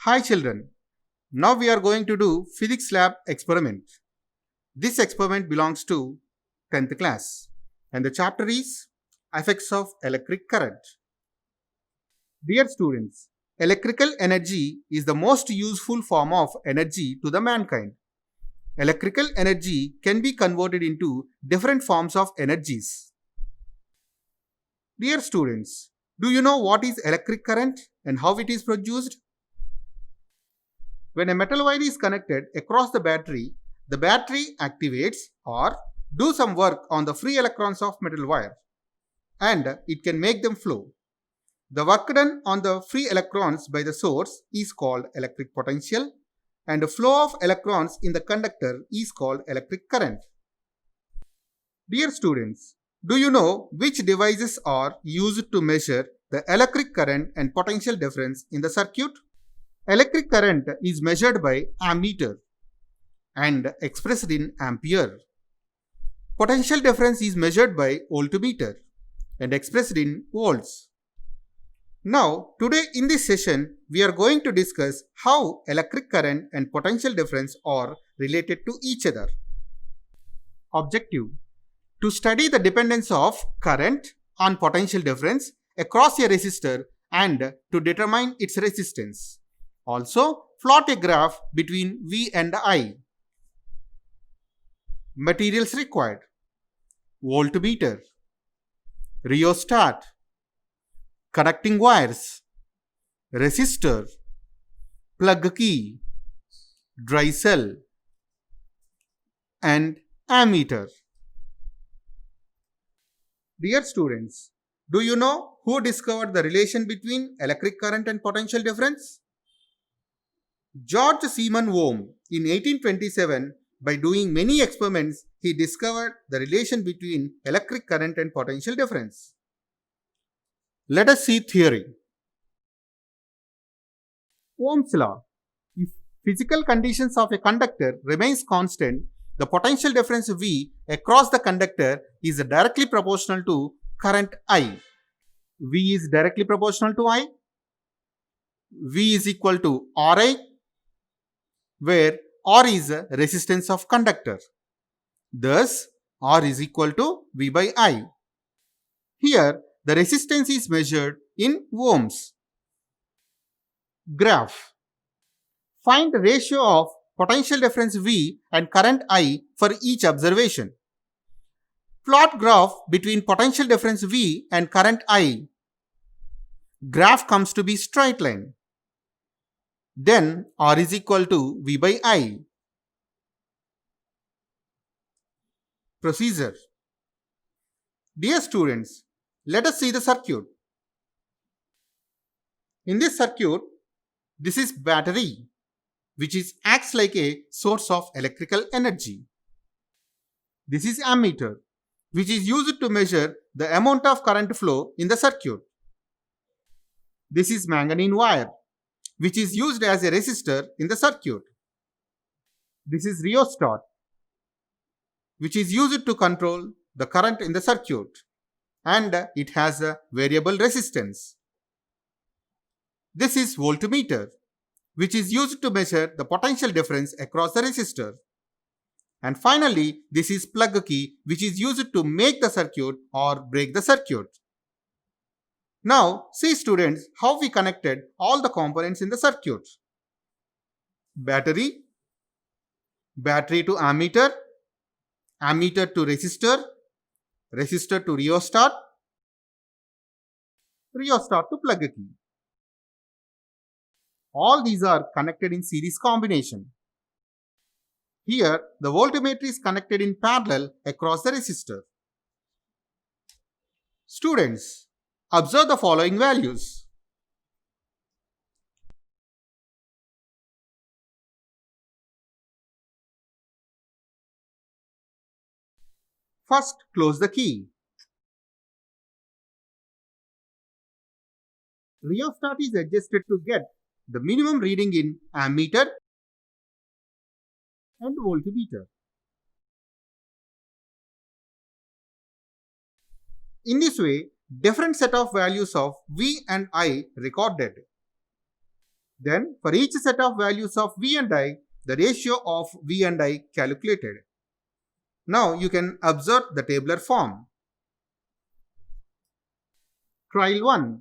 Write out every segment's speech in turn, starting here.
Hi children, now we are going to do physics lab experiment. This experiment belongs to 10th class and the chapter is effects of electric current. Dear students, electrical energy is the most useful form of energy to the mankind. Electrical energy can be converted into different forms of energies. Dear students, do you know what is electric current and how it is produced? When a metal wire is connected across the battery activates or do some work on the free electrons of metal wire and it can make them flow. The work done on the free electrons by the source is called electric potential and the flow of electrons in the conductor is called electric current. Dear students, do you know which devices are used to measure the electric current and potential difference in the circuit? Electric current is measured by ammeter and expressed in ampere. Potential difference is measured by voltmeter and expressed in volts. Now, today in this session, we are going to discuss how electric current and potential difference are related to each other. Objective: to study the dependence of current on potential difference across a resistor and to determine its resistance. Also, plot a graph between V and I. Materials required: voltmeter, rheostat, connecting wires, resistor, plug key, dry cell, and ammeter. Dear students, do you know who discovered the relation between electric current and potential difference? George Siemens Ohm in 1827, by doing many experiments, he discovered the relation between electric current and potential difference. Let us see theory. Ohm's law. If physical conditions of a conductor remains constant, the potential difference V across the conductor is directly proportional to current I. V is directly proportional to I. V is equal to Ri, where R is the resistance of conductor. Thus, R is equal to V by I. Here, the resistance is measured in ohms. Graph. Find the ratio of potential difference V and current I for each observation. Plot graph between potential difference V and current I. Graph comes to be straight line. Then R is equal to V by I. Procedure. Dear students, let us see the circuit. In this circuit, this is battery, which acts like a source of electrical energy. This is ammeter, which is used to measure the amount of current flow in the circuit. This is manganese wire, which is used as a resistor in the circuit. This is rheostat, which is used to control the current in the circuit, and it has a variable resistance. This is voltmeter, which is used to measure the potential difference across the resistor. And finally, this is plug key, which is used to make the circuit or break the circuit. Now, see students how we connected all the components in the circuit. Battery, battery to ammeter, ammeter to resistor, resistor to rheostat, rheostat to plug key. All these are connected in series combination. Here, the voltmeter is connected in parallel across the resistor. Students, observe the following values. First, close the key. Rheostat is adjusted to get the minimum reading in ammeter and voltmeter. In this way, different set of values of V and I recorded. Then for each set of values of V and I, the ratio of V and I calculated. Now you can observe the tabular form. Trial 1.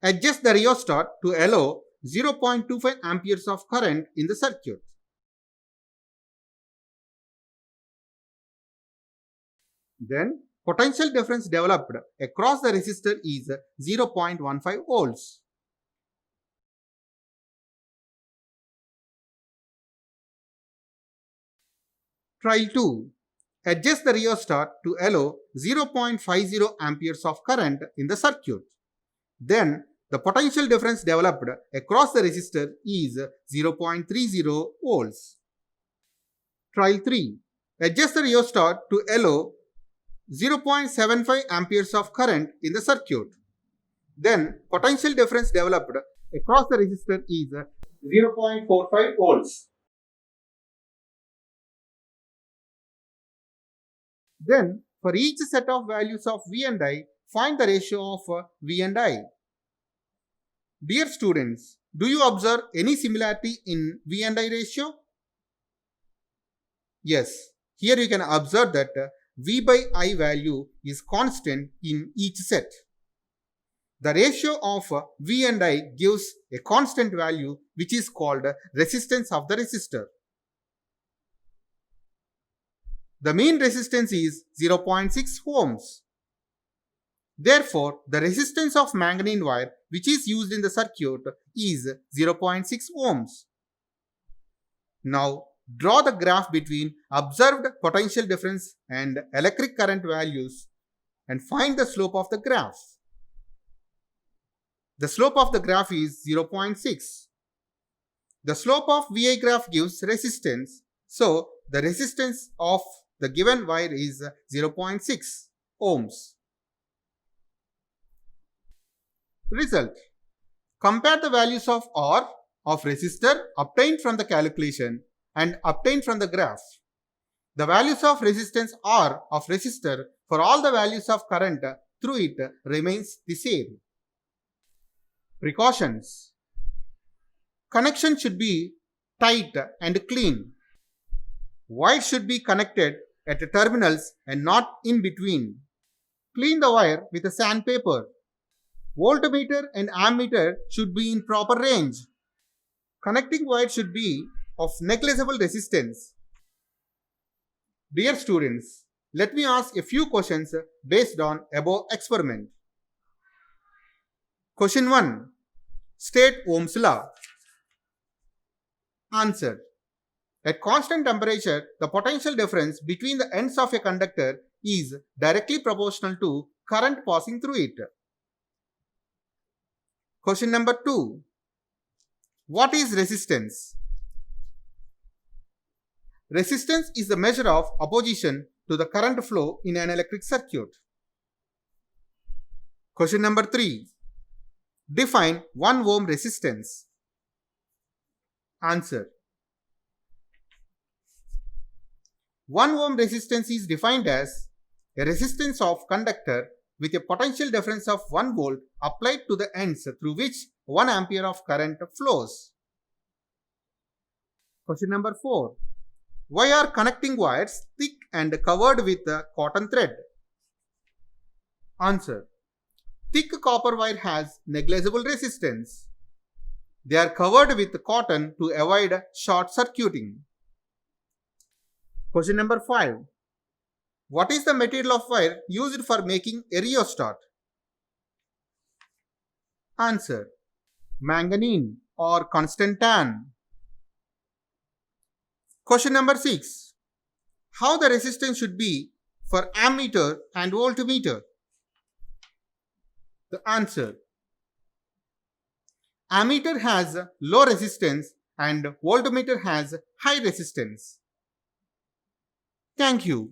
Adjust the rheostat to allow 0.25 amperes of current in the circuit. Then potential difference developed across the resistor is 0.15 volts. Trial 2. Adjust the rheostat to allow 0.50 amperes of current in the circuit. Then the potential difference developed across the resistor is 0.30 volts. Trial 3. Adjust the rheostat to allow 0.75 amperes of current in the circuit. Then potential difference developed across the resistor is 0.45 volts. Then for each set of values of V and I, find the ratio of V and I. Dear students, do you observe any similarity in V and I ratio? Yes, here you can observe that V by I value is constant in each set. The ratio of V and I gives a constant value which is called resistance of the resistor. The mean resistance is 0.6 ohms. Therefore, the resistance of manganese wire which is used in the circuit is 0.6 ohms. Now, draw the graph between observed potential difference and electric current values and find the slope of the graph. The slope of the graph is 0.6. The slope of VI graph gives resistance, so the resistance of the given wire is 0.6 ohms. Result. Compare the values of R of resistor obtained from the calculation and obtained from the graph. The values of resistance R of resistor for all the values of current through it remains the same. Precautions. Connection should be tight and clean. Wire should be connected at the terminals and not in between. Clean the wire with a sandpaper. Voltmeter and ammeter should be in proper range. Connecting wire should be of negligible resistance. Dear students, let me ask a few questions based on above experiment. Question 1. State Ohm's law. Answer. At constant temperature, the potential difference between the ends of a conductor is directly proportional to current passing through it. Question number 2. What is resistance? Resistance is the measure of opposition to the current flow in an electric circuit. Question number 3. Define 1 ohm resistance. Answer. 1 ohm resistance is defined as a resistance of conductor with a potential difference of 1 volt applied to the ends through which 1 ampere of current flows. Question number 4. Why are connecting wires thick and covered with cotton thread? Answer. Thick copper wire has negligible resistance. They are covered with cotton to avoid short circuiting. Question number 5. What is the material of wire used for making a rheostat? Answer. Manganese or constantan. Question number 6. How the resistance should be for ammeter and voltmeter? The answer. Ammeter has low resistance and voltmeter has high resistance. Thank you.